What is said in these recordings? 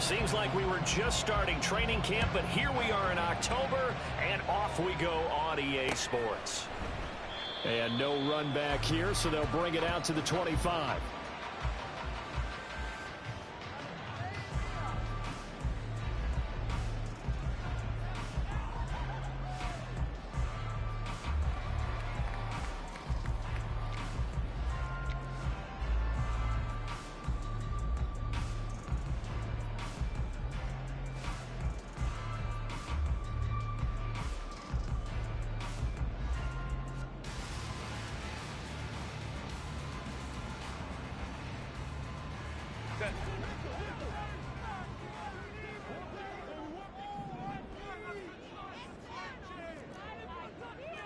Seems like we were just starting training camp, but here we are in October, and off we go on EA Sports. And no run back here, so they'll bring it out to the 25.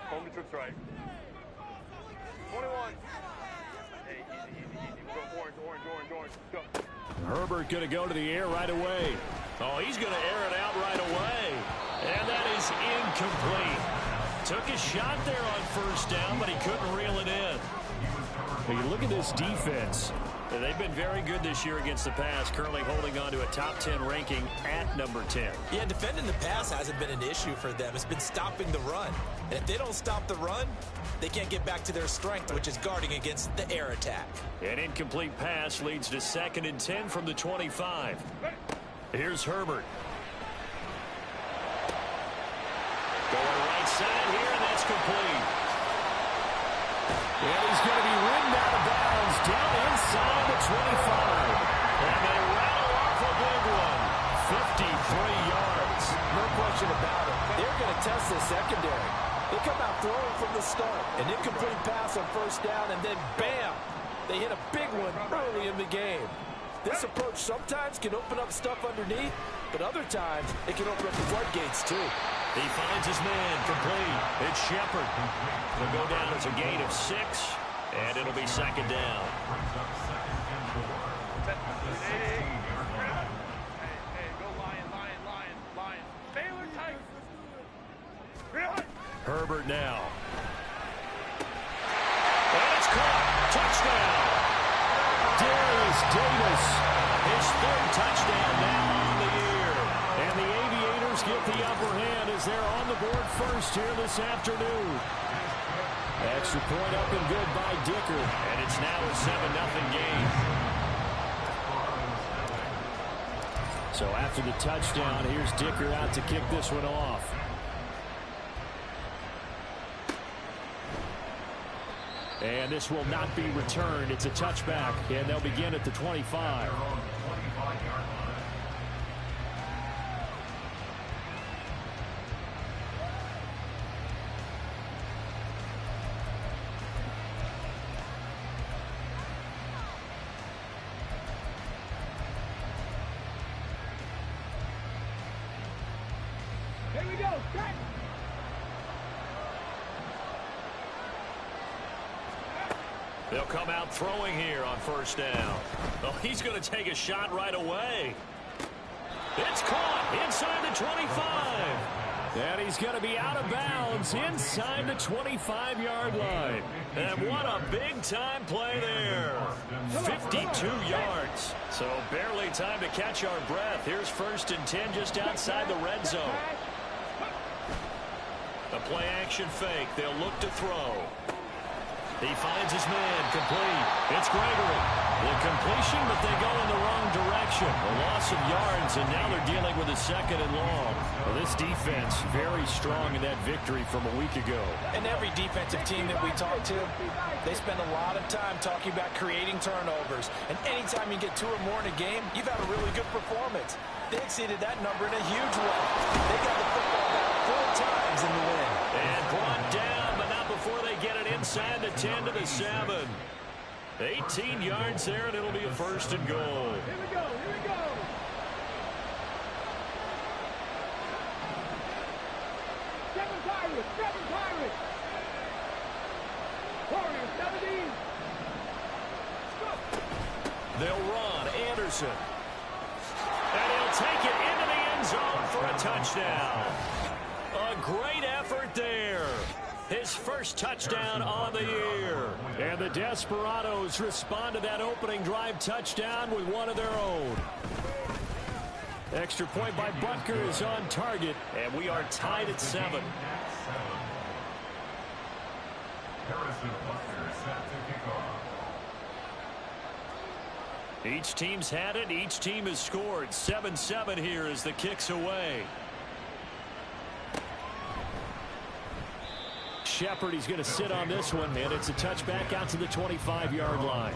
Home to trick strike. 21. Hey, easy. Go orange. Go. Herbert going to go to the air right away. Oh, he's going to air it out right away. And that is incomplete. Took a shot there on first down, but he couldn't reel it in. When you look at this defense, they've been very good this year against the pass, currently holding on to a top 10 ranking at number 10. Yeah, defending the pass hasn't been an issue for them. It's been stopping the run. And if they don't stop the run, they can't get back to their strength, which is guarding against the air attack. An incomplete pass leads to 2nd and 10 from the 25. Here's Herbert. Going right side here, and that's complete. And he's going to be ridden out of bounds down inside the 25. And they rattle off a big one. 53 yards. No question about it. They're going to test the secondary. They come out throwing from the start. An incomplete pass on first down, and then bam! They hit a big one early in the game. This approach sometimes can open up stuff underneath, but other times it can open up the floodgates too. He finds his man complete. It's Shepard. It'll go down as a gain of 6, and it'll be 2nd down. Hey, go Lion. Baylor tight. Herbert now. And it's caught. Touchdown. Darius Davis. His 3rd touchdown now on the year. And the Aviators get the upper hand as they're on the board first here this afternoon. Extra point up and good by Dicker. And it's now a 7-0 game. So after the touchdown, here's Dicker out to kick this one off. And this will not be returned. It's a touchback, and they'll begin at the 25. Here we go. Track. They'll come out throwing here on first down. Oh, he's going to take a shot right away. It's caught inside the 25. And he's going to be out of bounds inside the 25-yard line. And what a big-time play there. 52 yards. So barely time to catch our breath. Here's 1st and 10 just outside the red zone. A play-action fake. They'll look to throw. He finds his man, complete. It's Gregory. The completion, but they go in the wrong direction. A loss of yards, and now they're dealing with a 2nd and long. Well, this defense very strong in that victory from a week ago. And every defensive team that we talk to, they spend a lot of time talking about creating turnovers. And anytime you get 2 or more in a game, you've had a really good performance. They exceeded that number in a huge way. They got the football back 4 times in the win. And brought down, but not before they get it inside the 10 to the 7. 18 yards there, and it'll be a 1st and goal. Here we go. Seven Pirates. Warriors, 17. They'll run. Anderson. And he'll take it into the end zone for a touchdown. A great effort there. His 1st touchdown on the year. And the Desperados respond to that opening drive touchdown with one of their own. Extra point by Butker is on target, and we are tied at 7. Each team's had it. Each team has scored. 7-7 here as the kick's away. Shepard, he's going to sit on this one, and it's a touchback out to the 25-yard line.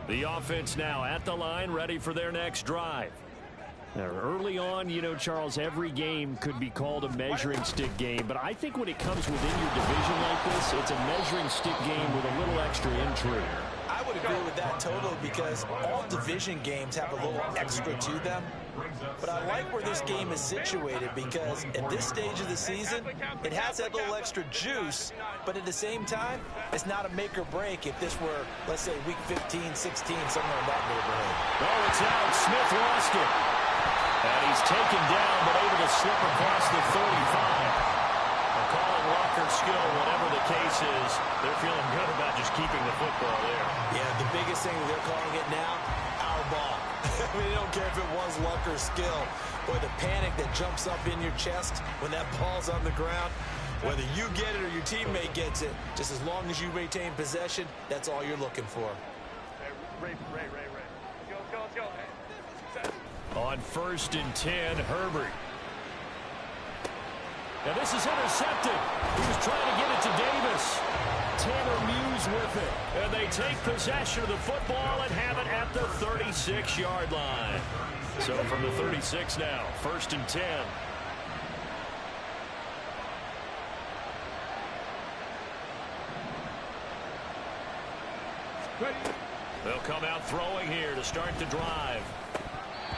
The offense now at the line, ready for their next drive. Now, early on, you know, Charles, every game could be called a measuring stick game, but I think when it comes within your division like this, it's a measuring stick game with a little extra intrigue. I would agree with that totally because all division games have a little extra to them. But I like where this game is situated because at this stage of the season, it has that little extra juice, but at the same time, it's not a make or break if this were, let's say, week 15, 16, somewhere in that neighborhood. Oh, it's out. Smith lost it. And he's taken down, but able to slip across the 35. Calling Walker's skill, whatever the case is, they're feeling good about just keeping the football there. Yeah, the biggest thing that they're calling it now, our ball. I mean, they don't care if it was luck or skill. Boy, the panic that jumps up in your chest when that ball's on the ground, whether you get it or your teammate gets it, just as long as you retain possession, that's all you're looking for. Ray. Let's go. On 1st and 10, Herbert. Now this is intercepted. He was trying to get it to Davis. Tanner Muse with it. And they take possession of the football and have it at the 36-yard line. So from the 36 now, 1st and 10. They'll come out throwing here to start the drive.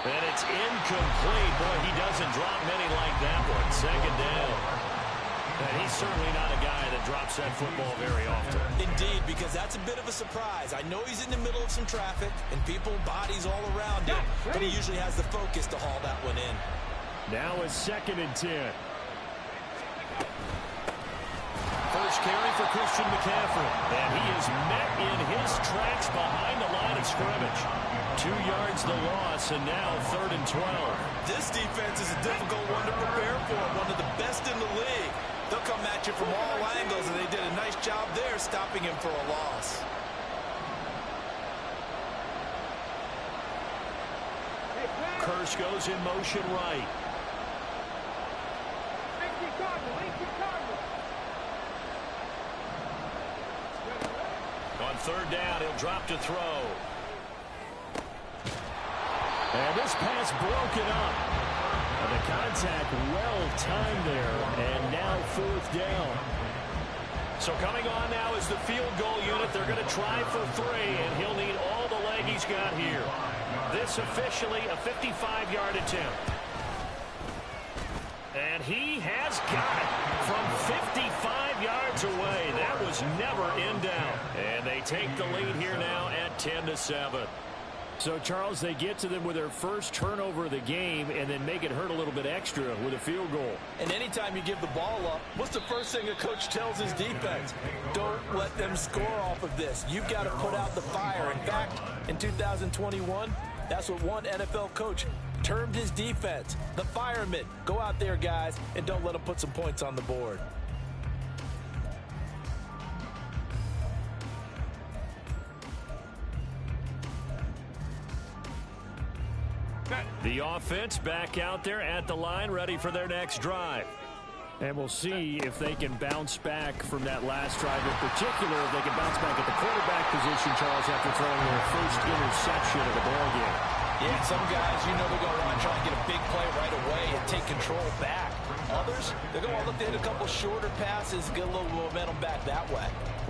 And it's incomplete. Boy, he doesn't drop many like that one. 2nd down. And he's certainly not a guy that drops that football very often. Indeed, because that's a bit of a surprise. I know he's in the middle of some traffic and people, bodies all around him, but he usually has the focus to haul that one in. Now it's 2nd and 10. First carry for Christian McCaffrey. And he is met in his tracks behind the line of scrimmage. 2 yards the loss, and now 3rd and 12. This defense is a difficult one to prepare for, one of the best in the league. They'll come at you from all angles, and they did a nice job there stopping him for a loss. Kearse goes in motion right. On 3rd down, he'll drop to throw. And this pass broken up. And the contact well timed there. And now 4th down. So coming on now is the field goal unit. They're going to try for 3, and he'll need all the leg he's got here. This officially a 55-yard attempt. And he has got it from 55 yards away. That was never in doubt. And they take the lead here now at 10-7. So, Charles, they get to them with their first turnover of the game and then make it hurt a little bit extra with a field goal. And anytime you give the ball up, what's the first thing a coach tells his defense? Don't let them score off of this. You've got to put out the fire. In fact, in 2021, that's what one NFL coach termed his defense, the firemen. Go out there, guys, and don't let them put some points on the board. The offense back out there at the line, ready for their next drive. And we'll see if they can bounce back from that last drive. In particular, if they can bounce back at the quarterback position, Charles, after throwing their first interception of the ball game. Yeah, some guys, you know, they're going to want to try and get a big play right away and take control back. Others, they're going to look to hit a couple shorter passes, get a little momentum back that way.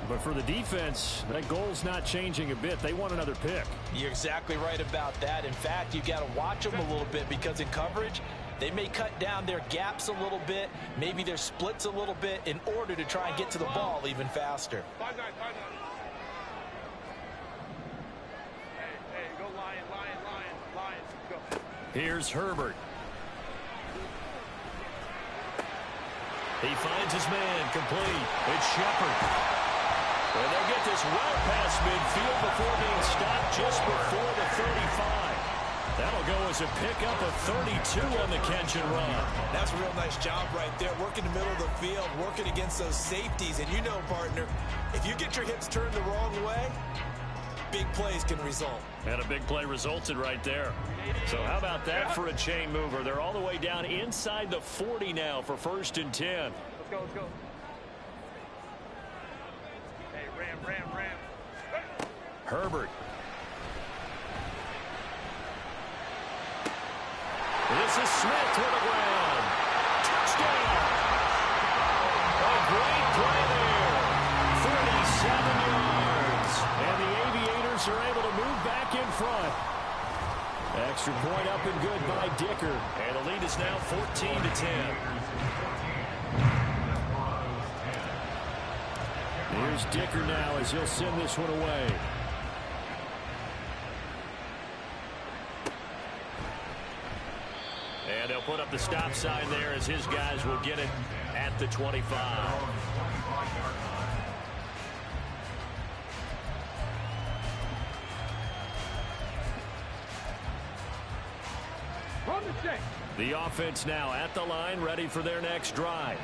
But for the defense, that goal's not changing a bit. They want another pick. You're exactly right about that. In fact, you got to watch them a little bit because in coverage, they may cut down their gaps a little bit, maybe their splits a little bit in order to try and get to the ball even faster. Hey, go Lions, go. Here's Herbert. He finds his man, complete. It's Shepard. And they'll get this well past midfield before being stopped just before the 35. That'll go as a pickup of 32 on the catch and run. That's a real nice job right there, working the middle of the field, working against those safeties. And you know, partner, if you get your hips turned the wrong way, big plays can result. And a big play resulted right there. So how about that for a chain mover? They're all the way down inside the 40 now for 1st and 10. Let's go, let's go. Hey, ram. Herbert. This is Smith to the ground. Touchdown. A great play there. 37 yards. And the Aviators are able to move back in front. Extra point up and good by Dicker. And the lead is now 14-10. Here's Dicker now as he'll send this one away. And they'll put up the stop sign there as his guys will get it at the 25. The offense now at the line, ready for their next drive.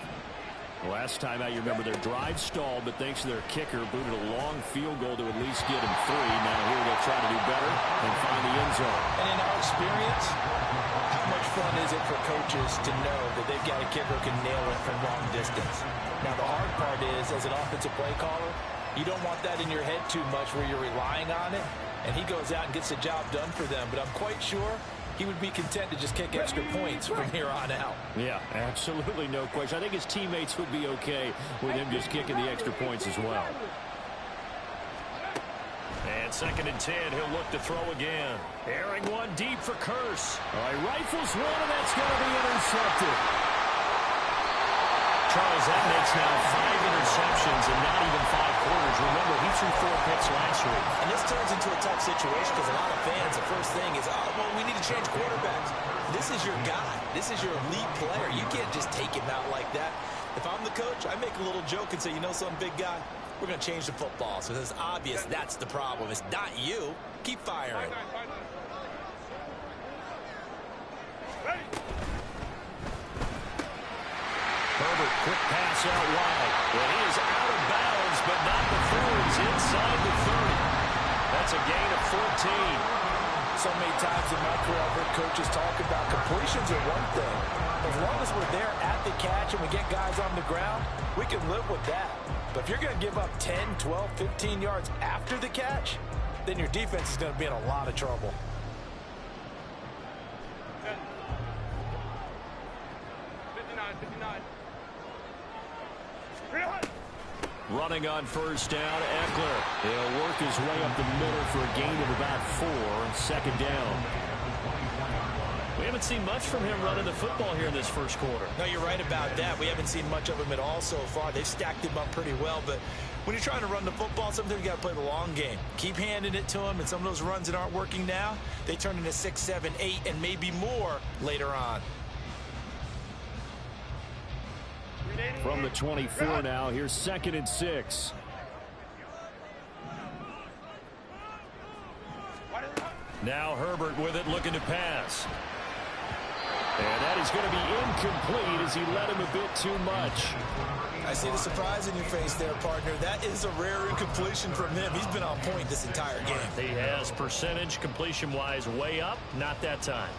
Last time out, you remember their drive stalled, but thanks to their kicker, booted a long field goal to at least get him 3. Now here they'll try to do better and find the end zone. And in our experience, how much fun is it for coaches to know that they've got a kicker who can nail it from long distance? Now the hard part is, as an offensive play caller, you don't want that in your head too much where you're relying on it, and he goes out and gets the job done for them. But I'm quite sure he would be content to just kick extra points from here on out. Yeah, absolutely no question. I think his teammates would be okay with him just kicking the extra points as well. And 2nd and 10, he'll look to throw again. Airing one deep for Curse. All right, rifles one, and that's going to be intercepted. Charles, that makes now 5 interceptions in not even 5 quarters. Remember, he threw 4 picks last week. And this turns into a tough situation because a lot of fans, the first thing is, oh, well, we need to change quarterbacks. This is your guy. This is your elite player. You can't just take him out like that. If I'm the coach, I make a little joke and say, you know something, big guy? We're going to change the football. So it's obvious that's the problem. It's not you. Keep firing. Herbert, quick pass out wide. Well, he is out of bounds, but not before he's inside the 30. That's a gain of 14. So many times in my career, I've heard coaches talk about completions are one thing. As long as we're there at the catch and we get guys on the ground, we can live with that. But if you're going to give up 10, 12, 15 yards after the catch, then your defense is going to be in a lot of trouble. Running on 1st down, Eckler. He'll work his way up the middle for a gain of about 4 on 2nd down. We haven't seen much from him running the football here in this first quarter. No, you're right about that. We haven't seen much of him at all so far. They've stacked him up pretty well, but when you're trying to run the football, sometimes you got to play the long game. Keep handing it to him, and some of those runs that aren't working now, they turn into 6, 7, 8, and maybe more later on. From the 24 now, here's 2nd and 6. Now Herbert with it, looking to pass. And that is going to be incomplete as he led him a bit too much. I see the surprise in your face there, partner. That is a rare incompletion from him. He's been on point this entire game. He has percentage completion-wise way up, not that time.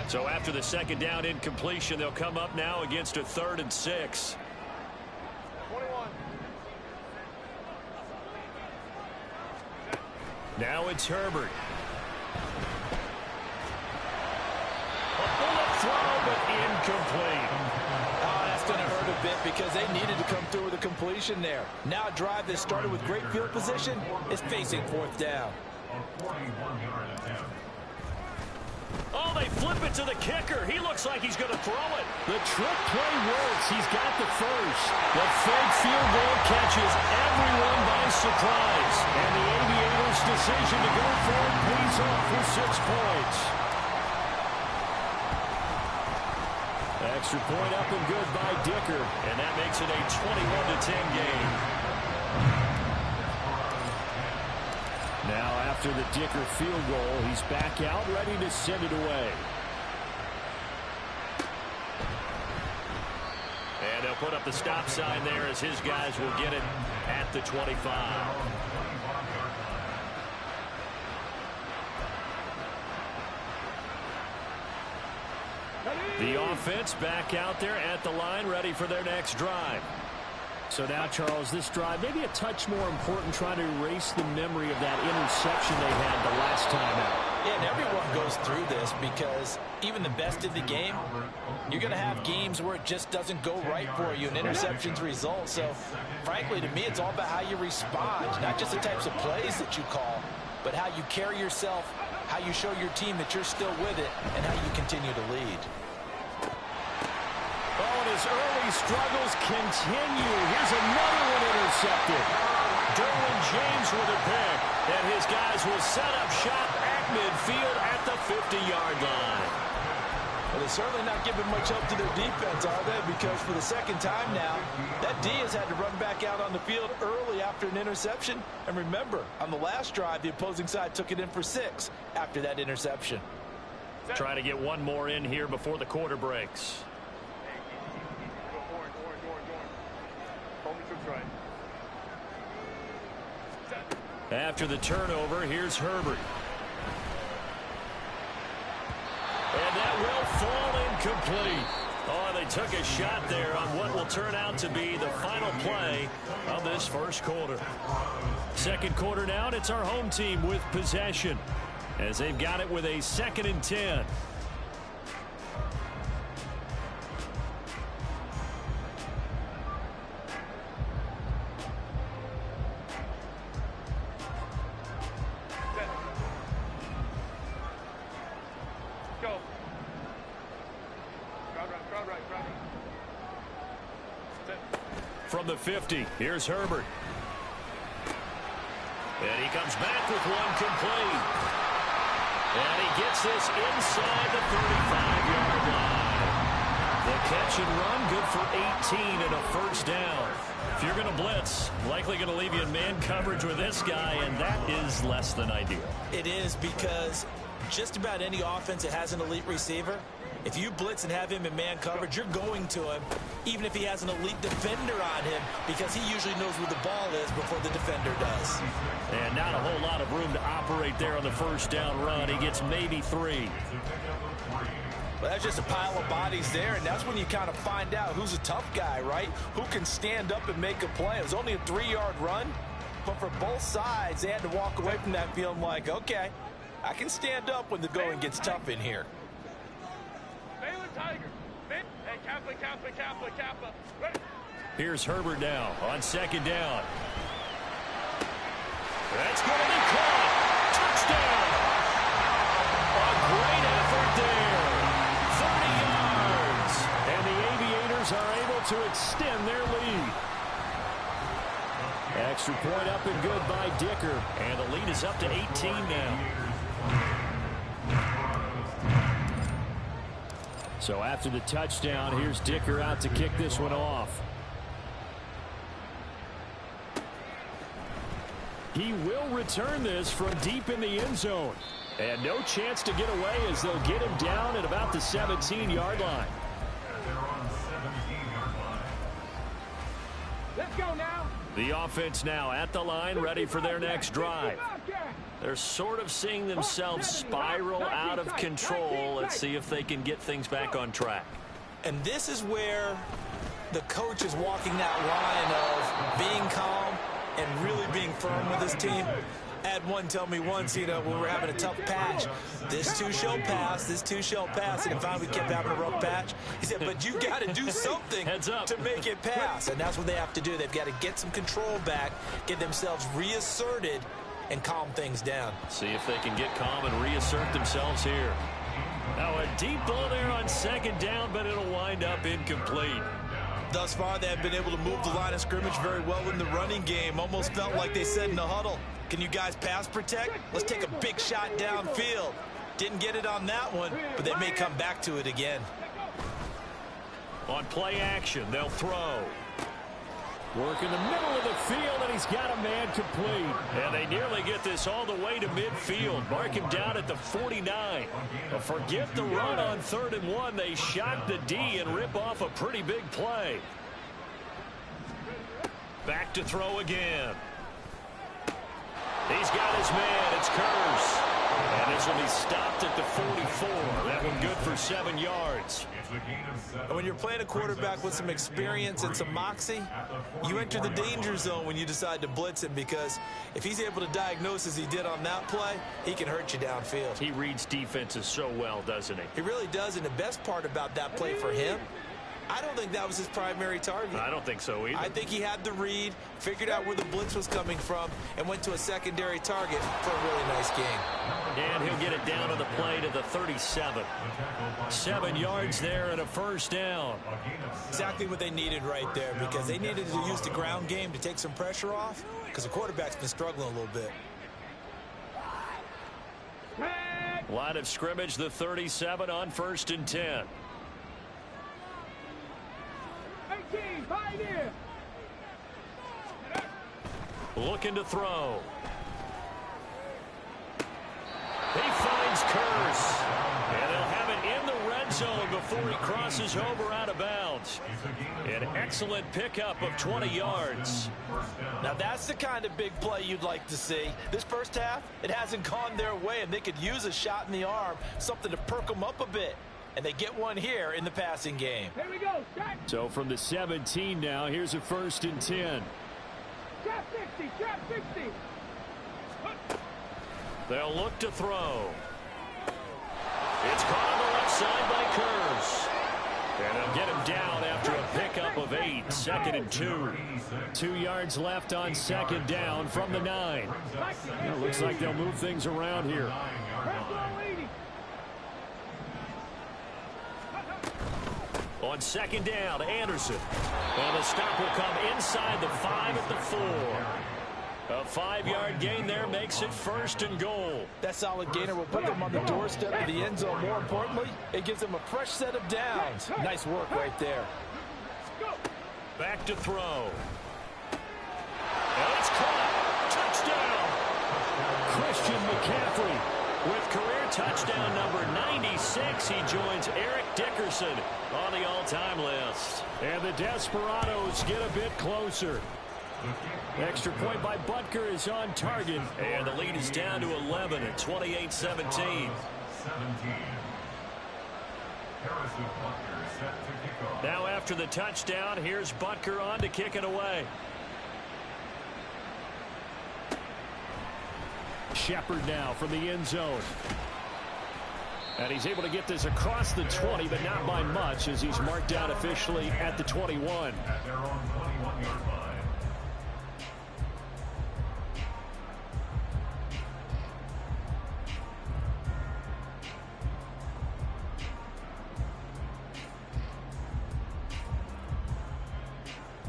So after the 2nd down incompletion, they'll come up now against a 3rd and 6. 21. Now it's Herbert. A bullet throw, but incomplete. Oh, that's going to hurt a bit because they needed to come through with a completion there. Now a drive that started with great field position is facing 4th down. Oh, they flip it to the kicker. He looks like he's going to throw it. The trick play works. He's got the first. The fake field goal catches everyone by surprise. And the Aviators' decision to go for it pays off for 6 points. Extra point up and good by Dicker. And that makes it a 21-10 game. Now after the Dicker field goal, he's back out ready to send it away. And they'll put up the stop sign there as his guys will get it at the 25. The offense back out there at the line, ready for their next drive. So now, Charles, this drive maybe a touch more important, trying to erase the memory of that interception they had the last time out. Yeah, and everyone goes through this because even the best in the game, you're going to have games where it just doesn't go right for you and interceptions result. So, frankly, to me, it's all about how you respond, not just the types of plays that you call, but how you carry yourself, how you show your team that you're still with it, and how you continue to lead. Oh, and his early struggles continue. Here's another one intercepted. Derwin James with a pick. And his guys will set up shop at midfield at the 50-yard line. Well, they're certainly not giving much help to their defense, are they? Because for the second time now, that D has had to run back out on the field early after an interception. And remember, on the last drive, the opposing side took it in for 6 after that interception. Try to get one more in here before the quarter breaks. After the turnover, here's Herbert. And that will fall incomplete. Oh, they took a shot there on what will turn out to be the final play of this first quarter. Second quarter now, and it's our home team with possession as they've got it with a 2nd and 10. From the 50, here's Herbert. And he comes back with one complete. And he gets this inside the 35-yard line. The catch and run, good for 18 and a first down. If you're going to blitz, likely going to leave you in man coverage with this guy, and that is less than ideal. It is, because just about any offense that has an elite receiver, if you blitz and have him in man coverage, you're going to him, even if he has an elite defender on him, because he usually knows where the ball is before the defender does. And not a whole lot of room to operate there on the first down run. He gets maybe 3. Well, that's just a pile of bodies there, and that's when you kind of find out who's a tough guy, right? Who can stand up and make a play. It was only a 3-yard run, but for both sides, they had to walk away from that feeling like, okay, I can stand up when the going gets tough in here. Here's Herbert now on 2nd down. That's going to be caught. Touchdown. A great effort there. 30 yards. And the Aviators are able to extend their lead. Extra point up and good by Dicker. And the lead is up to 18 now. So after the touchdown, here's Dicker out to kick this one off. He will return this from deep in the end zone. And no chance to get away as they'll get him down at about the 17-yard line. Let's go now. The offense now at the line, ready for their next drive. They're sort of seeing themselves spiral out of control. Let's see if they can get things back on track. And this is where the coach is walking that line of being calm and really being firm with his team. I had one tell me once, when we were having a tough patch, this too shall pass, this too shall pass, and finally we kept having a rough patch. He said, but you got to do something to make it pass, and that's what they have to do. They've got to get some control back, get themselves reasserted, and calm things down. See if they can get calm and reassert themselves here. Now a deep ball there on second down, but it'll wind up incomplete. Thus far, they have been able to move the line of scrimmage very well in the running game. Almost felt like they said in the huddle, can you guys pass protect? Let's take a big shot downfield. Didn't get it on that one, but they may come back to it again. On play action, they'll throw. Work in the middle of the field, and he's got a man complete. And they nearly get this all the way to midfield. Mark him down at the 49. But forget the run on 3rd and 1. They shock the D and rip off a pretty big play. Back to throw again. He's got his man. It's Curse. And this will be stopped at the 44. That one good for 7 yards. When you're playing a quarterback with some experience and some moxie, you enter the danger zone when you decide to blitz him, because if he's able to diagnose as he did on that play, he can hurt you downfield. He reads defenses so well, doesn't he? He really does, and the best part about that play for him, I don't think that was his primary target. I don't think so either. I think he had the read, figured out where the blitz was coming from, and went to a secondary target for a really nice game. And he'll get it down to the play to the 37. 7 yards there and a first down. Exactly what they needed right there, because they needed to use the ground game to take some pressure off, because the quarterback's been struggling a little bit. Line of scrimmage, the 37 on 1st and 10. 18, Pioneer. Looking to throw. He finds Curse. And they'll have it in the red zone before he crosses over out of bounds. An excellent pickup of 20 yards. Now that's the kind of big play you'd like to see. This first half, it hasn't gone their way, and they could use a shot in the arm, something to perk them up a bit. And they get one here in the passing game. Here we go. Check. So from the 17 now, here's a 1st and 10. Trap 60. Trap 60. They'll look to throw. It's caught on the left side by Curse. And they'll get him down after a pickup of 8. 2nd and 2. 2 yards left on 2nd down from the 9. It looks like they'll move things around here. On 2nd down, Anderson. And the stop will come inside the 5 at the 4. A 5-yard gain there makes it 1st and goal. That solid gainer will put them on the doorstep of the end zone. More importantly, it gives them a fresh set of downs. Nice work right there. Back to throw. And it's caught. Touchdown. Christian McCaffrey. With career touchdown number 96, he joins Eric Dickerson on the all-time list. And the Desperados get a bit closer. Extra point by Butker is on target. And the lead is down to 11 at 28-17. Now after the touchdown, here's Butker on to kick it away. Shepard now from the end zone. And he's able to get this across the 20, but not by much, as he's marked out officially at the 21.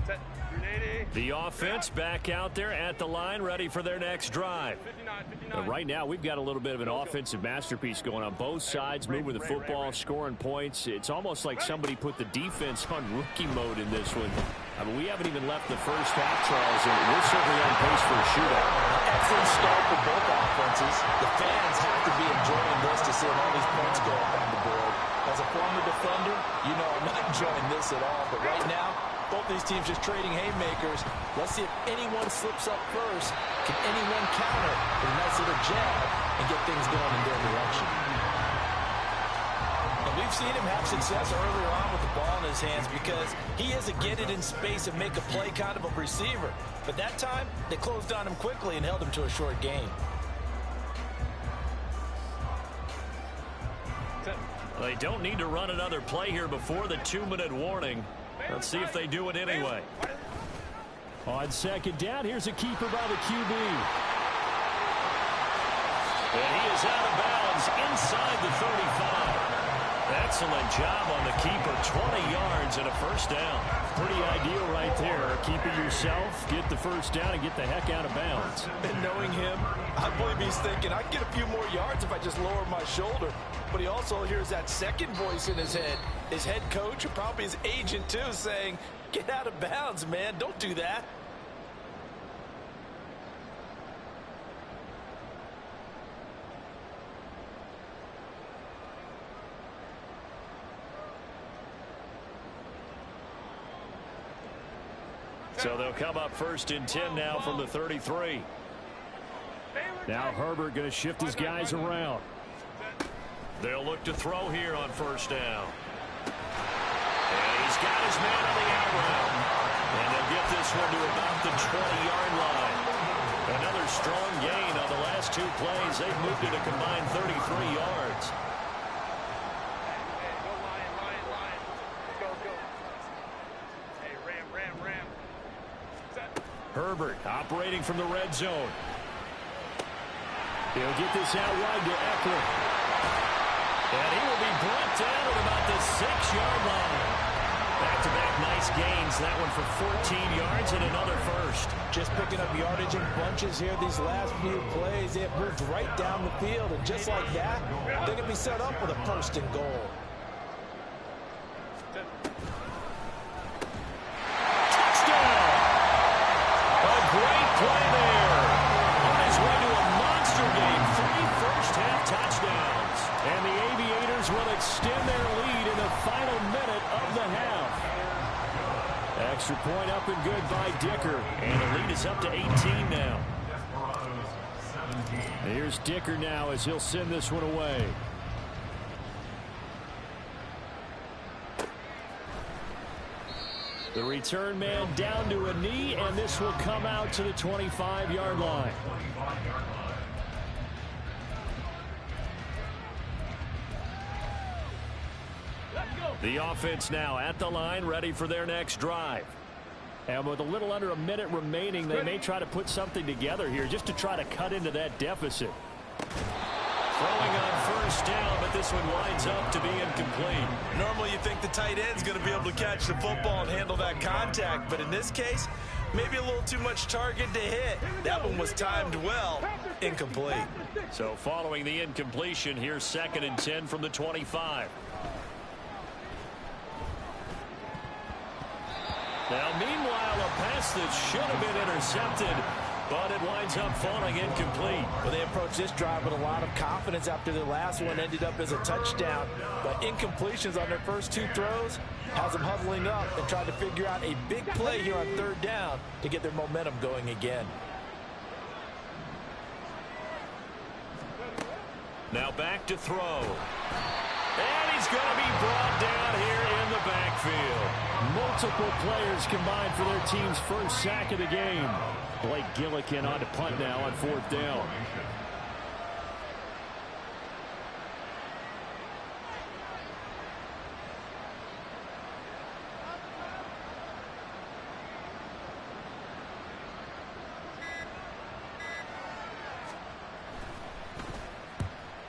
Set. 380. The offense back out there at the line, ready for their next drive. 59. Right now, we've got a little bit of an offensive masterpiece going on. Both sides moving the football, scoring points. It's almost like somebody put the defense on rookie mode in this one. I mean, we haven't even left the first half, Charles, and we're certainly on pace for a shootout. Excellent start for both offenses. The fans have to be enjoying this to see all these points go up on the board. As a former defender, you know I'm not enjoying this at all. But right now, both these teams just trading haymakers. Let's see if anyone slips up first. Can anyone counter with a nice little jab and get things going in their direction? And we've seen him have success earlier on with the ball in his hands, because he is a get it in space and make a play kind of a receiver. But that time, they closed on him quickly and held him to a short gain. They don't need to run another play here before the 2-minute warning. Let's see if they do it anyway. On 2nd down, here's a keeper by the QB. And he is out of bounds inside the 35. Excellent job on the keeper. 20 yards and a first down. Pretty ideal right there. Keep it yourself, get the first down, and get the heck out of bounds. And knowing him, I believe he's thinking, I can get a few more yards if I just lower my shoulder. But he also hears that second voice in his head. His head coach, or probably his agent too, saying, get out of bounds, man. Don't do that. So they'll come up first and 10 now from the 33. Now Herbert going to shift his guys around. They'll look to throw here on first down. And he's got his man on the out route. And they'll get this one to about the 20-yard line. Another strong gain on the last two plays. They've moved it a combined 33 yards. Hey, go Lion, Lion, Lion. Go, go. Hey, Ram. Set. Herbert operating from the red zone. He'll get this out wide to Eckler. And he will be brought down at about the 6-yard line. Back-to-back nice gains. That one for 14 yards and another first. Just picking up yardage in bunches here these last few plays. They have moved right down the field. And just like that, they're going to be set up with a first and goal. Touchdown! A great play there. On his way to a monster game. 3 first-half touchdowns. And the Aviators will extend their lead in the final minute of the half. Extra point up and good by Dicker. And the lead is up to 18 now. Here's Dicker now as he'll send this one away. The return man down to a knee, and this will come out to the 25-yard line. The offense now at the line, ready for their next drive. And with a little under a minute remaining, they may try to put something together here just to try to cut into that deficit. Throwing on first down, but this one winds up to be incomplete. Normally you think the tight end's going to be able to catch the football and handle that contact. But in this case, maybe a little too much target to hit. That one was timed well. Incomplete. So following the incompletion, here's 2nd and 10 from the 25. Now, meanwhile, a pass that should have been intercepted, but it winds up falling incomplete. Well, they approached this drive with a lot of confidence after their last one ended up as a touchdown. But incompletions on their first 2 throws has them huddling up and trying to figure out a big play here on 3rd down to get their momentum going again. Now back to throw. And he's going to be brought down here in the backfield. Multiple players combined for their team's first sack of the game. Blake Gillikin on to punt now on 4th down.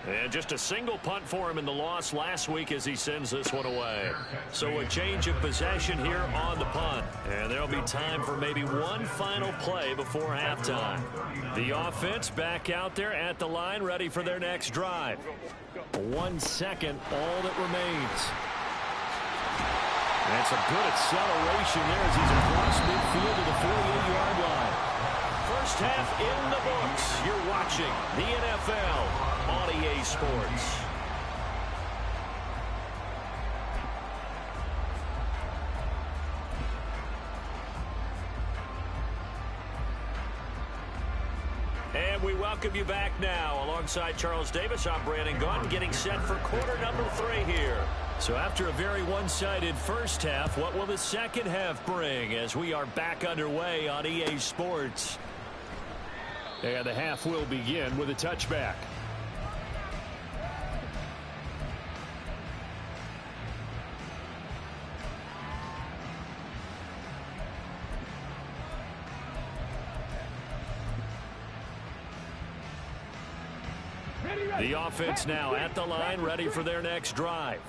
And just a single punt for him in the loss last week as he sends this one away. So a change of possession here on the punt. And there'll be time for maybe one final play before halftime. The offense back out there at the line, ready for their next drive. 1 second, all that remains. That's a good acceleration there as he's across midfield to the 48-yard line. First half in the books. You're watching the NFL on EA Sports. And we welcome you back now. Alongside Charles Davis, I'm Brandon Gaudin, getting set for quarter number 3 here. So after a very one-sided first half, what will the second half bring as we are back underway on EA Sports? And the half will begin with a touchback. The offense now at the line, ready for their next drive.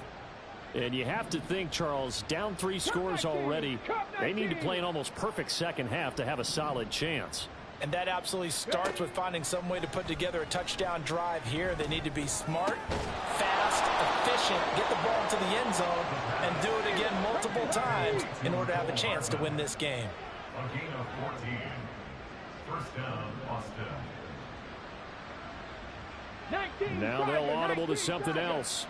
And you have to think, Charles, down 3 scores already. They need to play an almost perfect second half to have a solid chance. And that absolutely starts with finding some way to put together a touchdown drive here. They need to be smart, fast, efficient, get the ball into the end zone, and do it again multiple times in order to have a chance to win this game. A gain of 14. First down, Austin. Now they'll audible to something else.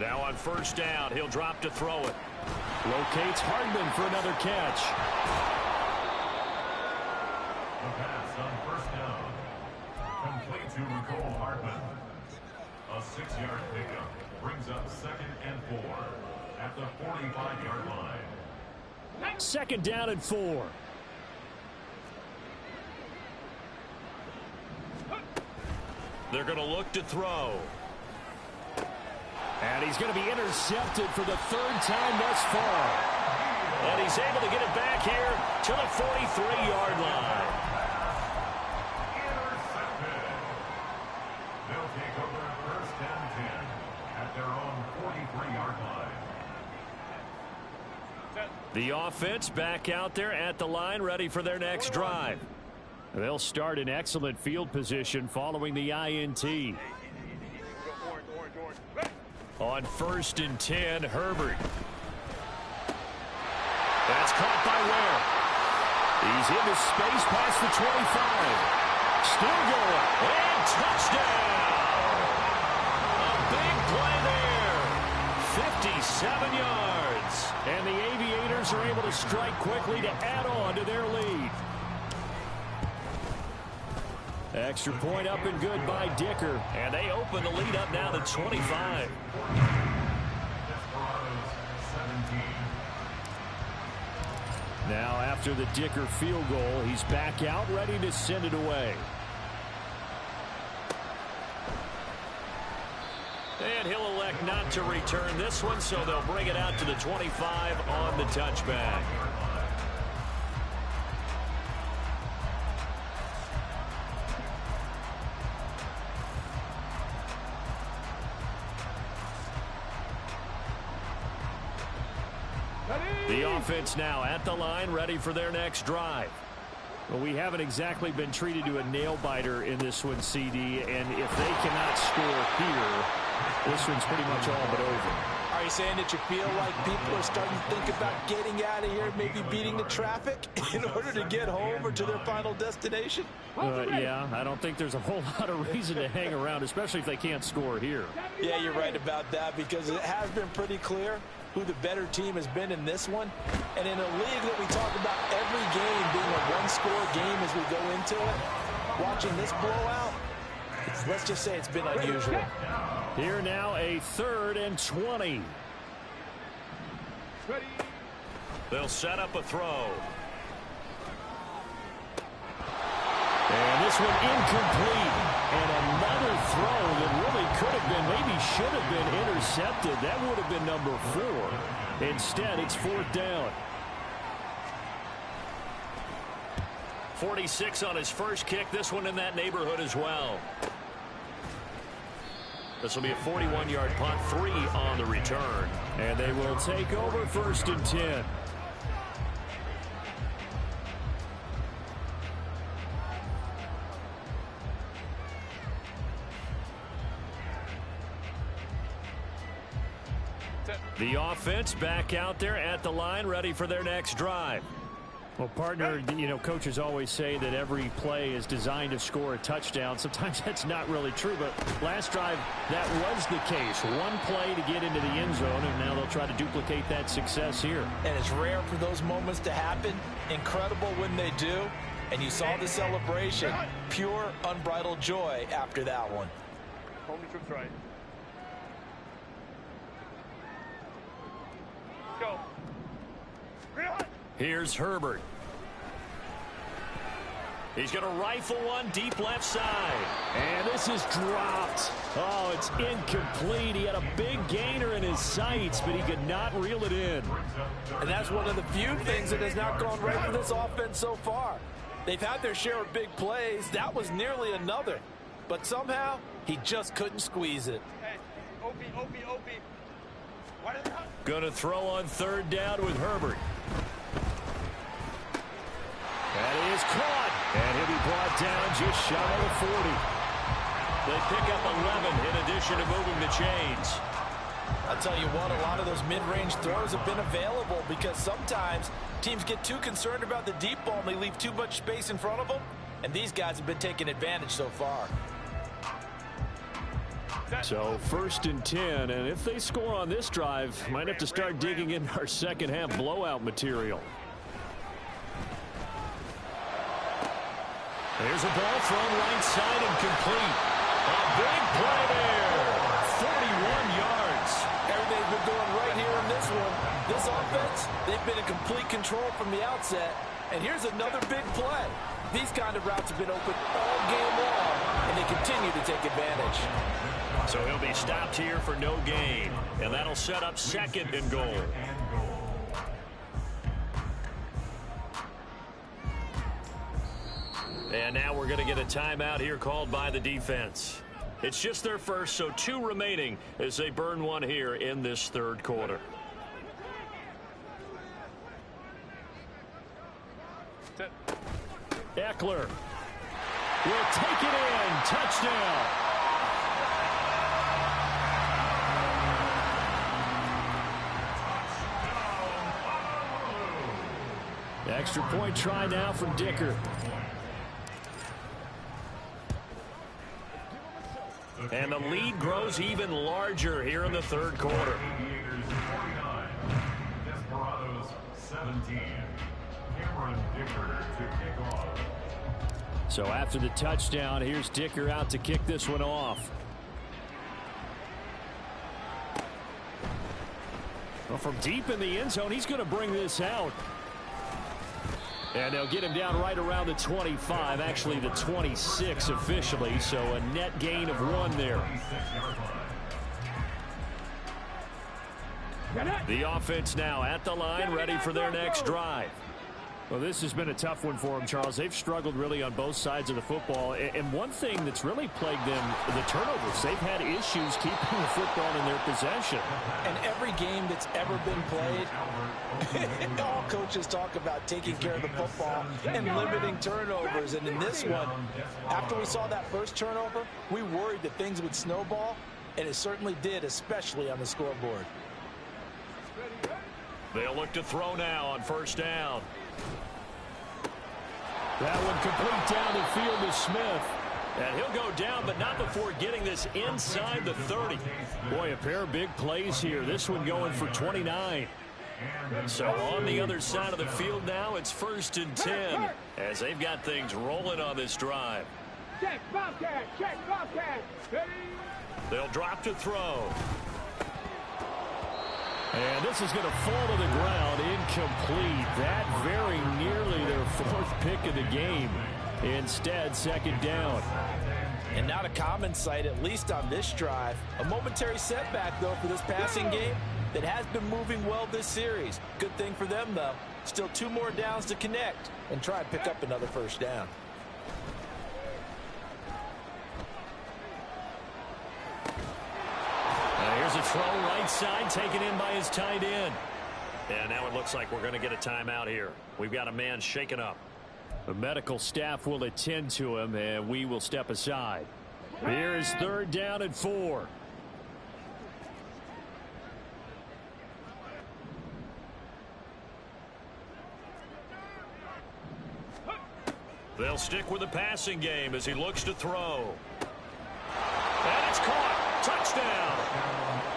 Now on first down, he'll drop to throw it. Locates Hardman for another catch. The pass on first down. Complete to Nicole Hardman. A 6-yard pickup brings up 2nd and 4 at the 45-yard line. 2nd down and 4. They're going to look to throw. And he's going to be intercepted for the 3rd time thus far. And he's able to get it back here to the 43-yard line. Intercepted. They'll take over 1st and 10 at their own 43-yard line. The offense back out there at the line, ready for their next drive. They'll start in excellent field position following the INT. On 1st and 10, Herbert. That's caught by Ware. He's into space past the 25. Still going. And touchdown. A big play there. 57 yards. And the Aviators are able to strike quickly to add on to their lead. Extra point up and good by Dicker. And they open the lead up now to 25. Desperados 17. Now after the Dicker field goal, he's back out ready to send it away. And he'll elect not to return this one, so they'll bring it out to the 25 on the touchback. The offense now at the line, ready for their next drive. Well, we haven't exactly been treated to a nail-biter in this one, CD, and if they cannot score here, this one's pretty much all but over. Are you saying that you feel like people are starting to think about getting out of here, maybe beating the traffic in order to get home or to their final destination? Yeah, I don't think there's a whole lot of reason to hang around, especially if they can't score here. Yeah, you're right about that, because it has been pretty clear who the better team has been in this one. And in a league that we talk about every game being a one-score game as we go into it, watching this blowout, let's just say it's been unusual. Here now, a 3rd and 20. They'll set up a throw. And this one incomplete. And another throw that really could have been, maybe should have been intercepted. That would have been number 4. Instead, it's 4th down. 46 on his first kick. This one in that neighborhood as well. This will be a 41-yard punt, 3 on the return. And they will take over 1st and 10. The offense back out there at the line, ready for their next drive. Well, partner, coaches always say that every play is designed to score a touchdown. Sometimes that's not really true, but last drive, that was the case. One play to get into the end zone, and now they'll try to duplicate that success here. And it's rare for those moments to happen. Incredible when they do. And you saw the celebration. Pure, unbridled joy after that one. Home trips right. Go. Here's Herbert. He's going to rifle one deep left side. And this is dropped. Oh, it's incomplete. He had a big gainer in his sights, but he could not reel it in. And that's one of the few things that has not gone right for this offense so far. They've had their share of big plays. That was nearly another. But somehow, he just couldn't squeeze it. Hey, OP. Why did they... Going to throw on third down with Herbert. That is caught. And he'll be brought down just shy of the 40. They pick up 11 in addition to moving the chains. I'll tell you what, a lot of those mid-range throws have been available because sometimes teams get too concerned about the deep ball and they leave too much space in front of them. And these guys have been taking advantage so far. So 1st and 10, and if they score on this drive, might have to start digging in our second half blowout material. There's a ball thrown right side and complete. A big play there. 41 yards. Everything's been going right here in this one. This offense, they've been in complete control from the outset. And here's another big play. These kind of routes have been open all game long, and they continue to take advantage. So he'll be stopped here for no gain, and that'll set up 2nd and goal. And now we're going to get a timeout here called by the defense. It's just their first, so 2 remaining as they burn one here in this 3rd quarter. Eckler will take it in. Touchdown. Extra point try now from Dicker. And the lead grows even larger here in the 3rd quarter. Desperados 17. Cameron Dicker to kick off. So after the touchdown, here's Dicker out to kick this one off. Well, from deep in the end zone, he's going to bring this out. And they'll get him down right around the 25, actually the 26 officially, so a net gain of 1 there. The offense now at the line, ready for their next drive. Well, this has been a tough one for them, Charles. They've struggled really on both sides of the football. And one thing that's really plagued them, the turnovers. They've had issues keeping the football in their possession. And every game that's ever been played, all coaches talk about taking care of the football and limiting turnovers. And in this one, after we saw that first turnover, we worried that things would snowball, and it certainly did, especially on the scoreboard. They'll look to throw now on 1st down. That one complete down the field to Smith. And he'll go down, but not before getting this inside the 30. Boy, a pair of big plays here. This one going for 29. So on the other side of the field now, it's 1st and 10 as they've got things rolling on this drive. Check, Bobcat, ready? They'll drop to throw. And this is going to fall to the ground, incomplete. That very nearly their 4th pick of the game. Instead, 2nd down. And not a common sight, at least on this drive. A momentary setback, though, for this passing game that has been moving well this series. Good thing for them, though. Still 2 more downs to connect and try and pick up another 1st down. Here's a throw right side taken in by his tight end. And now it looks like we're going to get a timeout here. We've got a man shaken up. The medical staff will attend to him, and we will step aside. Here is 3rd down and 4. They'll stick with the passing game as he looks to throw. And it's caught. Touchdown.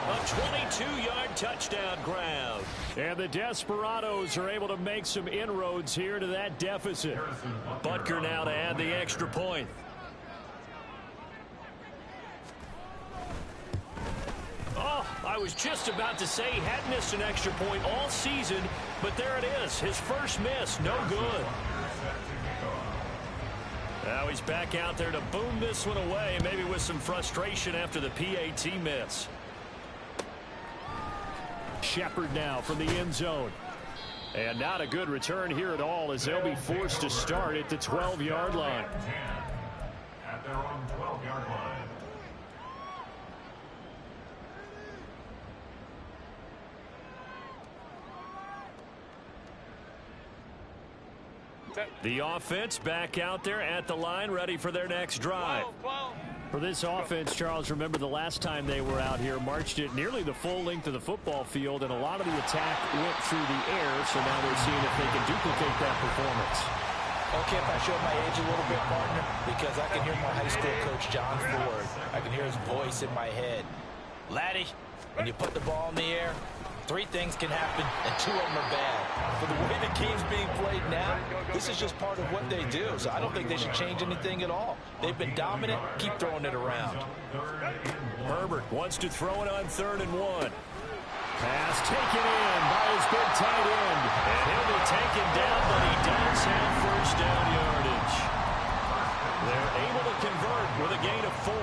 A 22-yard touchdown grab. And the Desperados are able to make some inroads here to that deficit. Butker now to add the extra point. Oh, I was just about to say he hadn't missed an extra point all season, but there it is. His first miss, no good. Now he's back out there to boom this one away, maybe with some frustration after the PAT miss. Shepard now from the end zone. And not a good return here at all as they'll be forced to start at the 12-yard line. At their own 12-yard line. The offense back out there at the line, ready for their next drive. For this offense, Charles, remember the last time they were out here, marched it nearly the full length of the football field, and a lot of the attack went through the air, so now they're seeing if they can duplicate that performance. Okay, if I show my age a little bit, partner, because I can hear my high school coach, John Ford. I can hear his voice in my head. Laddie, when you put the ball in the air, 3 things can happen, and 2 of them are bad. For the way the game's being played now, this is just part of what they do, so I don't think they should change anything at all. They've been dominant. Keep throwing it around. Herbert wants to throw it on 3rd and 1. Pass taken in by his big tight end. And he'll be taken down, but he does have first down yardage. They're able to convert with a gain of 4.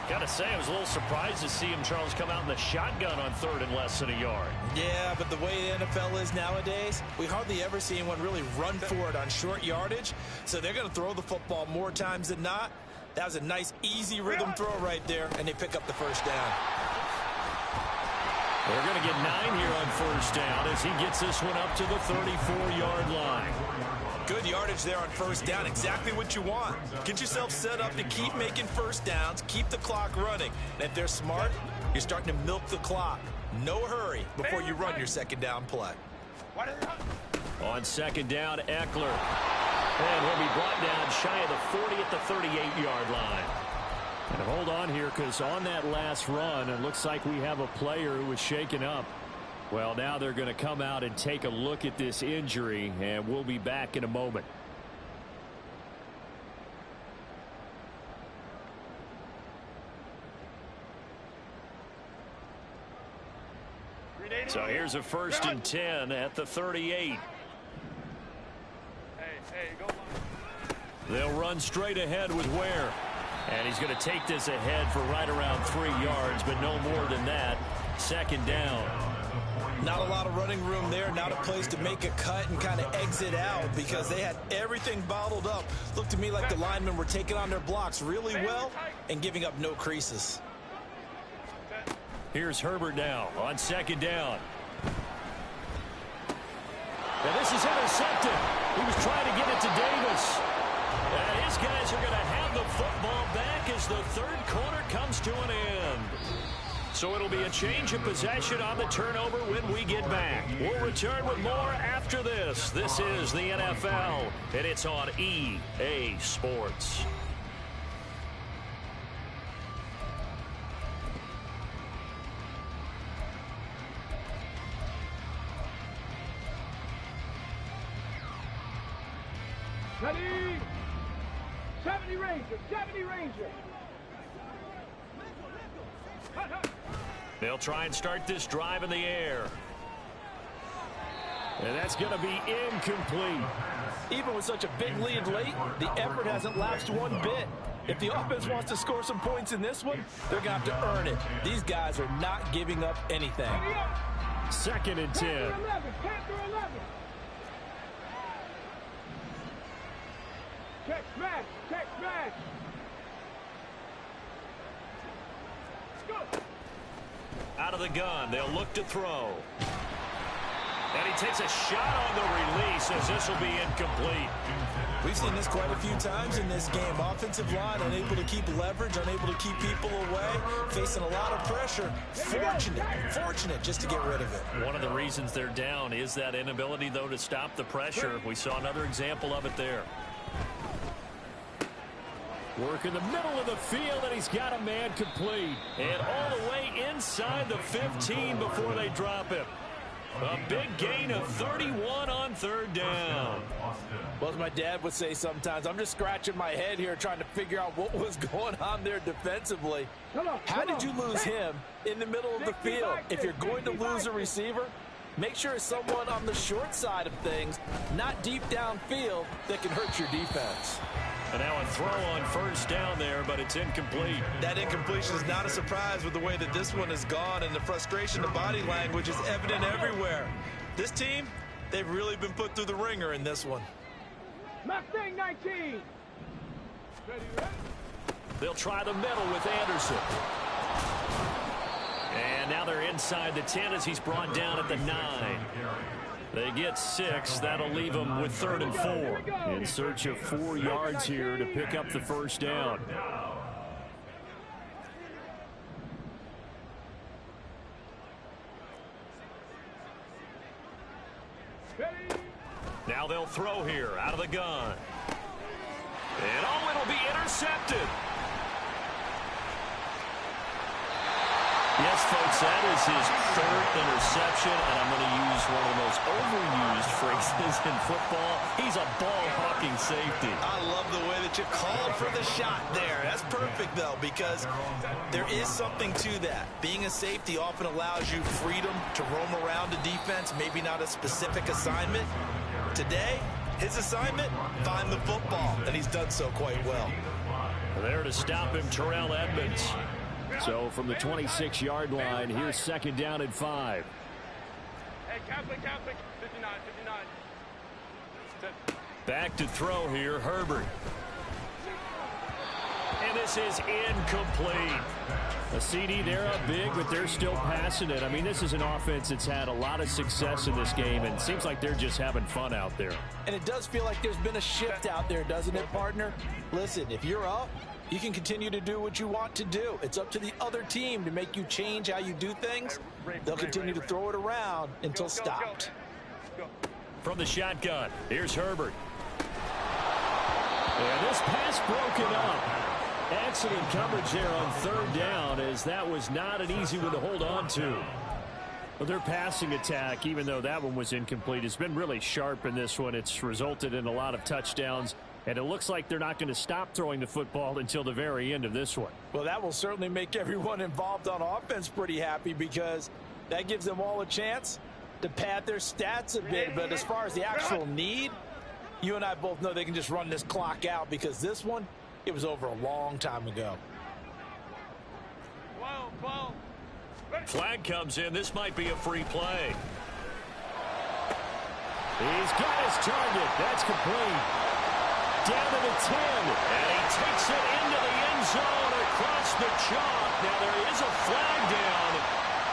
Got to say, I was a little surprised to see him, Charles, come out in the shotgun on 3rd and less than a yard. Yeah, but the way the NFL is nowadays, we hardly ever see anyone really run for it on short yardage. So they're going to throw the football more times than not. That was a nice, easy rhythm throw right there, and they pick up the first down. They're going to get 9 here on first down as he gets this one up to the 34-yard line. Good yardage there on first down. Exactly what you want. Get yourself set up to keep making first downs, keep the clock running. And if they're smart, you're starting to milk the clock. No hurry before you run your second down play. On second down, Eckler. And he'll be brought down shy of the 40 at the 38-yard line. And hold on here, because on that last run, it looks like we have a player who was shaken up. Well, now they're going to come out and take a look at this injury, and we'll be back in a moment. So here's a 1st and 10 at the 38. They'll run straight ahead with Ware. And he's going to take this ahead for right around 3 yards, but no more than that. Second down. Not a lot of running room there, not a place to make a cut and kind of exit out because they had everything bottled up. Looked to me like the linemen were taking on their blocks really well and giving up no creases. Here's Herbert now on second down. And this is intercepted. He was trying to get it to Davis. And his guys are going to have the football back as the 3rd quarter comes to an end. So it'll be a change of possession on the turnover when we get back. We'll return with more after this. This is the NFL, and it's on EA Sports. Ready? 70 Rangers, 70 Rangers. They'll try and start this drive in the air. And that's going to be incomplete. Even with such a big lead late, the effort hasn't lapsed one bit. If the offense wants to score some points in this one, they're going to have to earn it. These guys are not giving up anything. 2nd and 10. 10 through 11, 10 through 11. Check smash, check smash. Let's go. Out of the gun, they'll look to throw. And he takes a shot on the release as this will be incomplete. We've seen this quite a few times in this game. Offensive line unable to keep leverage, unable to keep people away, facing a lot of pressure. Fortunate just to get rid of it. One of the reasons they're down is that inability, though, to stop the pressure. We saw another example of it there. Work in the middle of the field, and he's got a man complete. And all the way inside the 15 before they drop him. A big gain of 31 on 3rd down. Well, as my dad would say sometimes, I'm just scratching my head here trying to figure out what was going on there defensively. How did you lose him in the middle of the field? If you're going to lose a receiver, make sure it's someone on the short side of things, not deep downfield, that can hurt your defense. And now a throw on 1st down there, but it's incomplete. That incompletion is not a surprise with the way that this one has gone, and the frustration of body language is evident everywhere. This team, They've really been put through the ringer in this one. Mustang 19. Ready, ready. They'll try the middle with Anderson. And now they're inside the 10 as he's brought down at the 9. They get 6. That'll leave them with 3rd and 4. In search of 4 yards here to pick up the first down. Now they'll throw here out of the gun. And oh, it'll be intercepted. Yes, folks, that is his 3rd interception, and I'm going to use one of the most overused phrases in football. He's a ball-hawking safety. I love the way that you called for the shot there. That's perfect, though, because there is something to that. Being a safety often allows you freedom to roam around a defense, maybe not a specific assignment. Today, his assignment, find the football, and he's done so quite well. There to stop him, Terrell Edmonds. So from the 26-yard line, here's 2nd down and 5. Hey, Catholic, 59, 59. Back to throw here, Herbert. And this is incomplete. A CD, they're up big, but they're still passing it. I mean, this is an offense that's had a lot of success in this game, and it seems like they're just having fun out there. And it does feel like there's been a shift out there, doesn't it, partner? Listen, if you're up, you can continue to do what you want to do. It's up to the other team to make you change how you do things. They'll continue to throw it around until stopped. From the shotgun, here's Herbert. And this pass broken up. Excellent coverage there on 3rd down, as that was not an easy one to hold on to. But their passing attack, even though that one was incomplete, has been really sharp in this one. It's resulted in a lot of touchdowns. And it looks like they're not going to stop throwing the football until the very end of this one. Well, that will certainly make everyone involved on offense pretty happy, because that gives them all a chance to pad their stats a bit. But as far as the actual need, you and I both know they can just run this clock out, because this one, it was over a long time ago. Flag comes in. This might be a free play. He's got his target. That's complete. Down to the 10, and he takes it into the end zone across the chalk. Now, there is a flag down,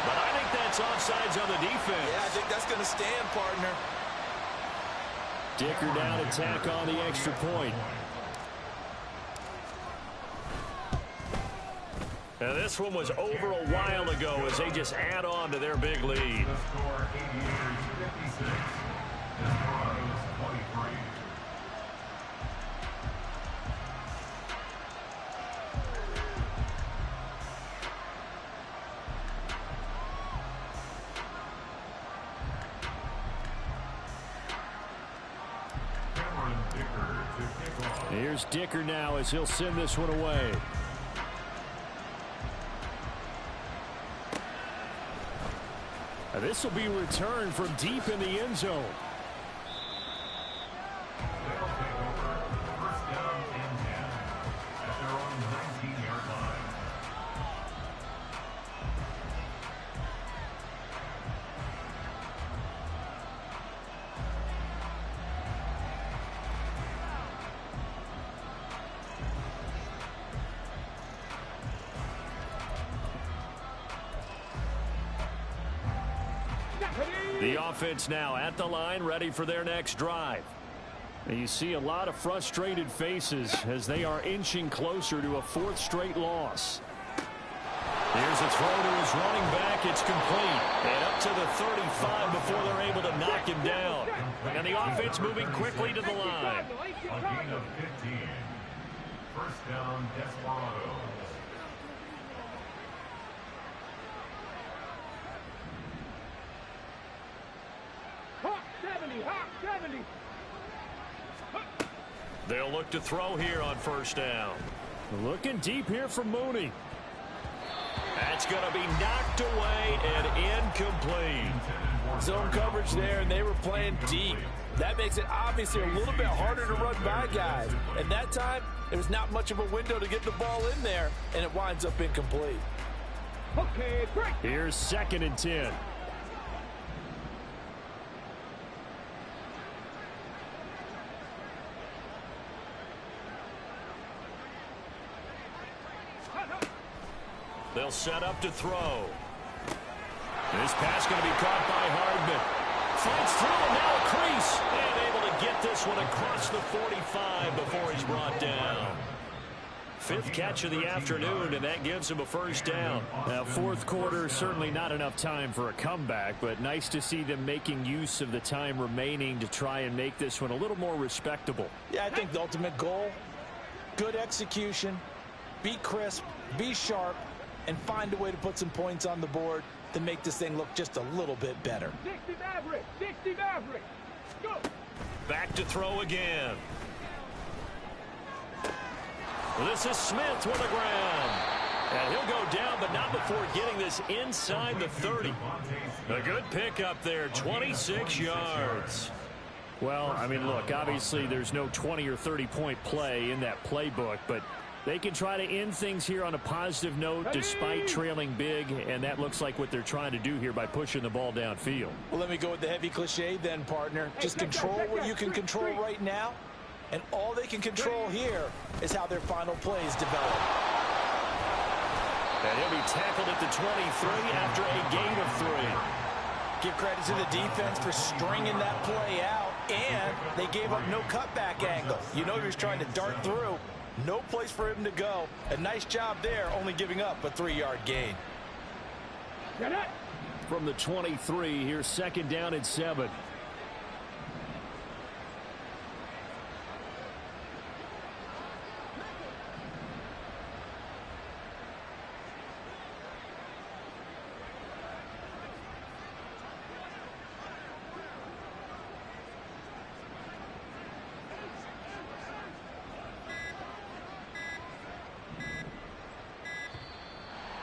but I think that's offsides on the defense. Yeah, I think that's going to stand, partner. Dicker down to tack on the extra point. Now, this one was over a while ago as they just add on to their big lead. The score 88-56. Desperados 23. Here's Dicker now as he'll send this one away. This will be returned from deep in the end zone. They'll take over 1st down and 10 at their own 19-yard line. The offense now at the line, ready for their next drive. And you see a lot of frustrated faces as they are inching closer to a 4th straight loss. Here's a throw to his running back. It's complete. And up to the 35 before they're able to knock him down. And the offense moving quickly to the line. A gain of 15. 1st down, Desperados. Hawk 70, Hawk 70. They'll look to throw here on 1st down. Looking deep here from Mooney. That's going to be knocked away and incomplete. Zone coverage there, and they were playing deep. That makes it obviously a little bit harder to run by guys. And that time, there was not much of a window to get the ball in there, and it winds up incomplete. Okay, break. Here's 2nd and 10. They'll set up to throw. This pass going to be caught by Hardman. Fights through, and now a crease. And able to get this one across the 45 before he's brought down. Fifth catch of the afternoon, and that gives him a first down. Now, fourth quarter, certainly not enough time for a comeback, but nice to see them making use of the time remaining to try and make this one a little more respectable. Yeah, I think the ultimate goal, good execution, be crisp, be sharp, and find a way to put some points on the board to make this thing look just a little bit better. 60 Maverick, 60 Maverick. Go. Back to throw again. This is Smith with the ground. And he'll go down, but not before getting this inside the 30. A good pickup there, 26 yards. Well, I mean, look, obviously there's no 20 or 30-point play in that playbook, but they can try to end things here on a positive note despite trailing big, and that looks like what they're trying to do here by pushing the ball downfield. Well, let me go with the heavy cliche then, partner. Just control what you can control right now, and all they can control here is how their final plays develop. And he'll be tackled at the 23 after a gain of 3. Give credit to the defense for stringing that play out, and they gave up no cutback angle. You know he was trying to dart through. No place for him to go. A nice job there, only giving up a 3-yard gain. From the 23, here's second down and 7.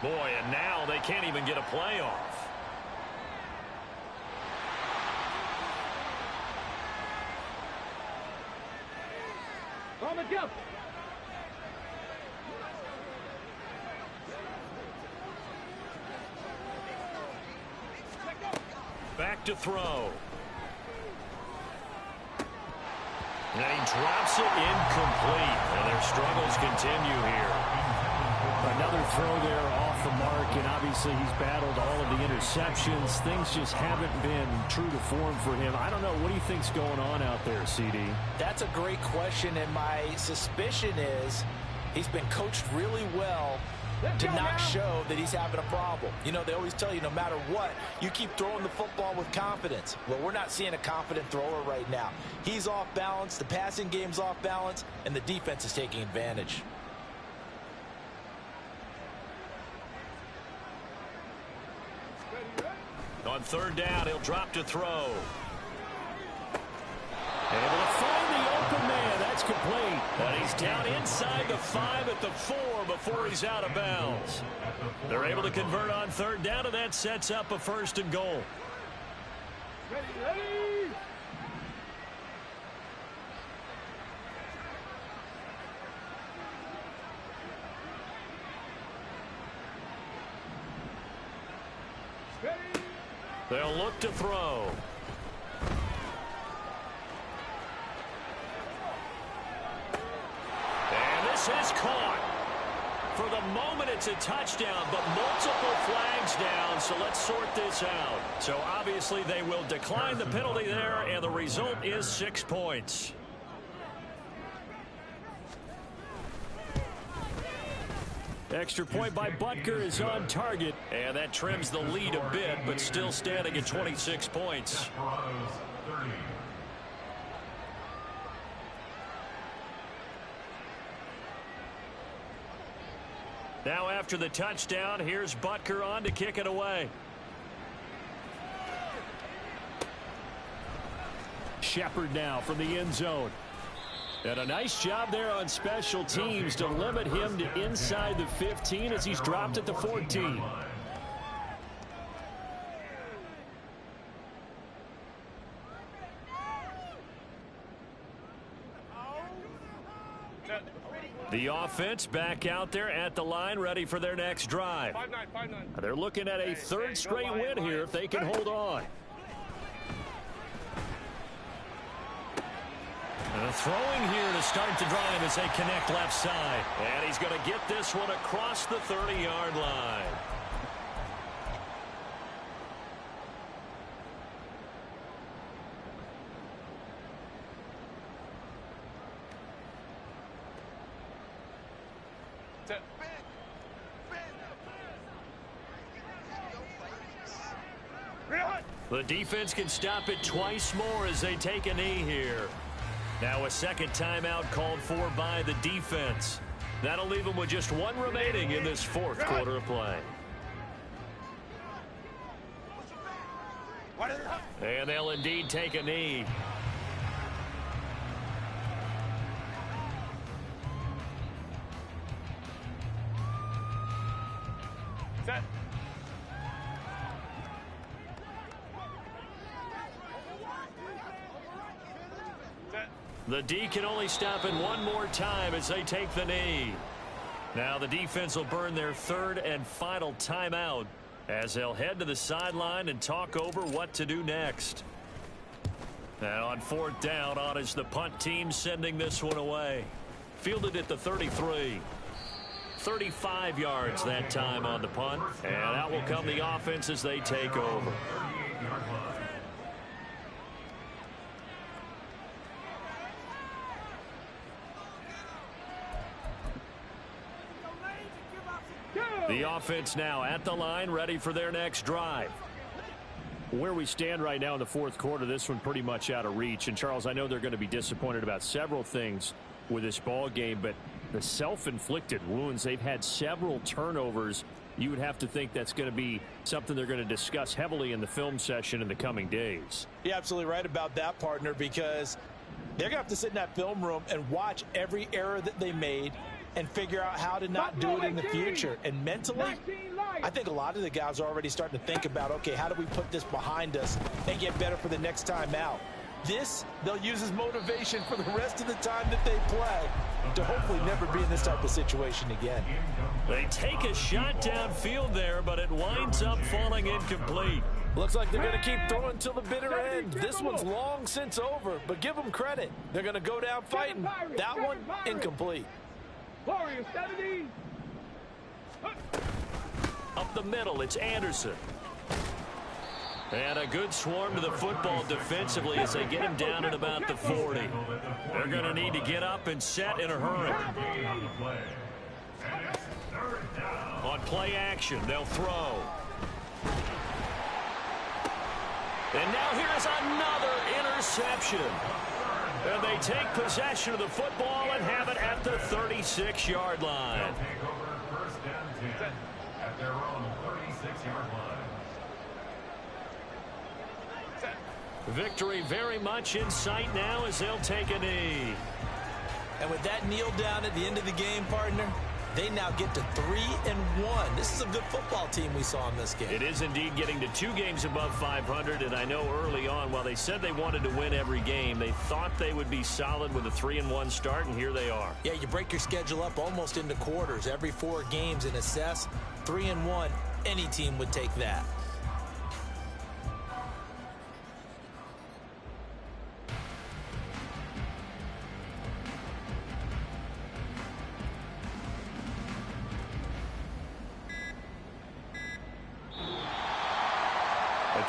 Boy, and now they can't even get a play off. On the jump. Back to throw. And he drops it incomplete. And their struggles continue here. Another throw there off the mark, and obviously he's battled all of the interceptions. Things just haven't been true to form for him. I don't know. What do you think's going on out there, CD? That's a great question, and my suspicion is he's been coached really well to not show that he's having a problem. You know, they always tell you no matter what, you keep throwing the football with confidence. Well, we're not seeing a confident thrower right now. He's off balance, the passing game's off balance, and the defense is taking advantage. On third down, he'll drop to throw. Able to find the open man. That's complete. And he's down inside the 5 at the 4 before he's out of bounds. They're able to convert on third down, and that sets up a first and goal. Ready. They'll look to throw. And this is caught. For the moment, it's a touchdown, but multiple flags down, so let's sort this out. So obviously they will decline the penalty there, and the result is 6 points. Extra point by Butker is on target, and that trims the lead a bit, but still standing at 26 points. Desperados 30. Now after the touchdown, here's Butker on to kick it away. Shepard now from the end zone. And a nice job there on special teams to limit him to inside the 15 as he's dropped at the 14. The offense back out there at the line, ready for their next drive. 5-9. They're looking at a third straight win here if they can hold on. And throwing here to start the drive as they connect left side. And he's going to get this one across the 30-yard line. The defense can stop it twice more as they take a knee here. Now a second timeout called for by the defense. That'll leave them with just one remaining in this fourth quarter of play. And they'll indeed take a knee. Set. The D can only stop it one more time as they take the knee. Now the defense will burn their third and final timeout as they'll head to the sideline and talk over what to do next. Now on fourth down, on is the punt team sending this one away. Fielded at the 33. 35 yards that time on the punt. And out will come the offense as they take over. The offense now at the line, ready for their next drive. Where we stand right now in the fourth quarter, this one pretty much out of reach. And, Charles, I know they're going to be disappointed about several things with this ball game, but the self-inflicted wounds, they've had several turnovers. You would have to think that's going to be something they're going to discuss heavily in the film session in the coming days. You're absolutely right about that, partner, because they're going to have to sit in that film room and watch every error that they made and figure out how to not do it in the future. And mentally, I think a lot of the guys are already starting to think about, okay, how do we put this behind us and get better for the next time out? This, they'll use as motivation for the rest of the time that they play to hopefully never be in this type of situation again. They take a shot downfield there, but it winds up falling incomplete. Looks like they're going to keep throwing till the bitter end. This one's long since over, but give them credit. They're going to go down fighting. That one, incomplete. Warrior 70. Up the middle, it's Anderson. And a good swarm to the football defensively as they get him down at about the 40. They're going to need to get up and set in a hurry. On play action, they'll throw. And now here's another interception. And they take possession of the football and have it at the 36-yard line. Take over first and 10 at their own 36-yard line. Victory very much in sight now as they'll take a knee. And with that kneel down at the end of the game, partner, they now get to 3-1. This is a good football team we saw in this game. It is indeed getting to 2 games above 500, and I know early on, while they said they wanted to win every game, they thought they would be solid with a 3-1 start, and here they are. Yeah, you break your schedule up almost into quarters, every 4 games, and assess 3-1. Any team would take that.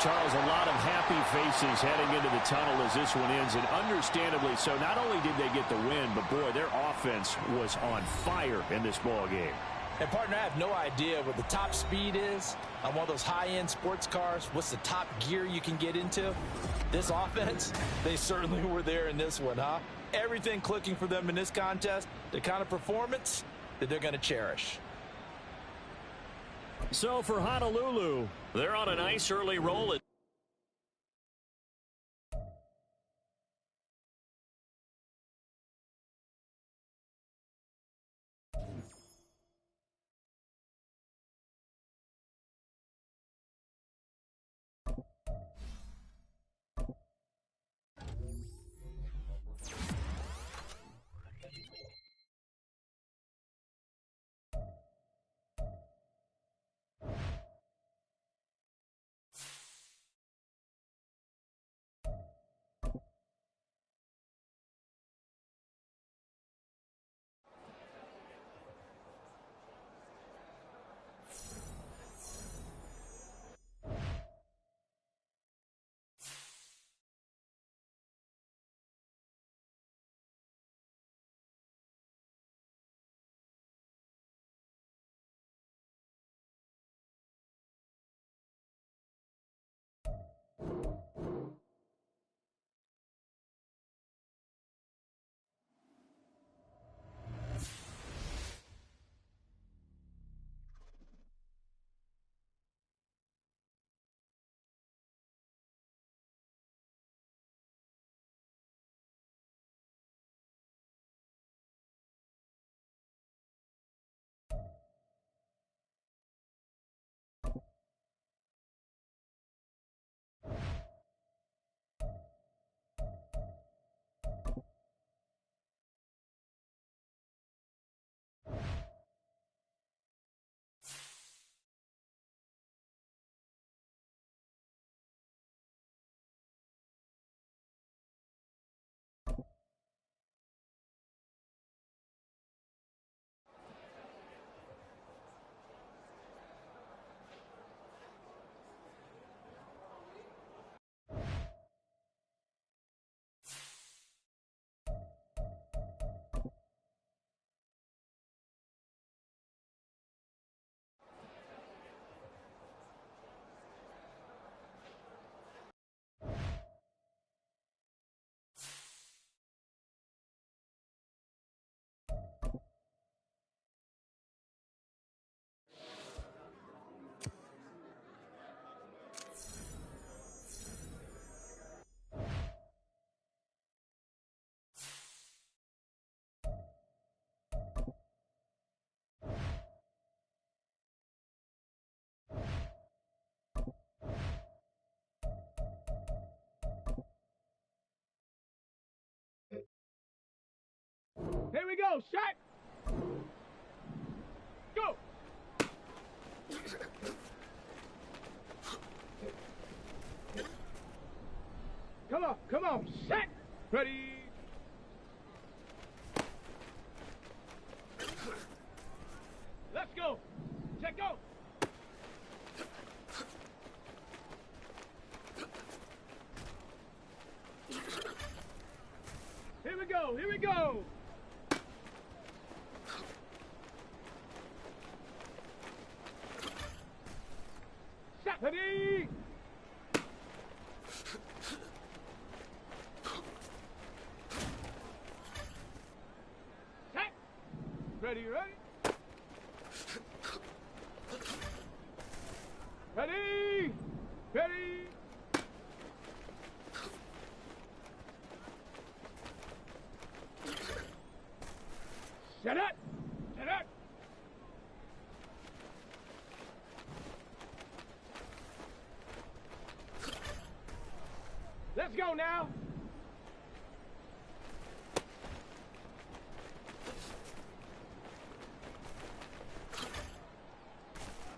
Charles, a lot of happy faces heading into the tunnel as this one ends, and understandably so. Not only did they get the win, but boy, their offense was on fire in this ball game. And partner, I have no idea what the top speed is on one of those high-end sports cars. What's the top gear you can get into? This offense, they certainly were there in this one, huh? Everything clicking for them in this contest, the kind of performance that they're going to cherish. So for Honolulu, they're on a nice early roll. Here we go. Shot. Go. Come on. Come on. Set. Ready. Let's go. Check go. Here we go. Here we go. Set. Ready. Set. Ready, ready. Ready. Ready. Set up. Set up. Let's go now.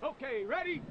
Okay, ready?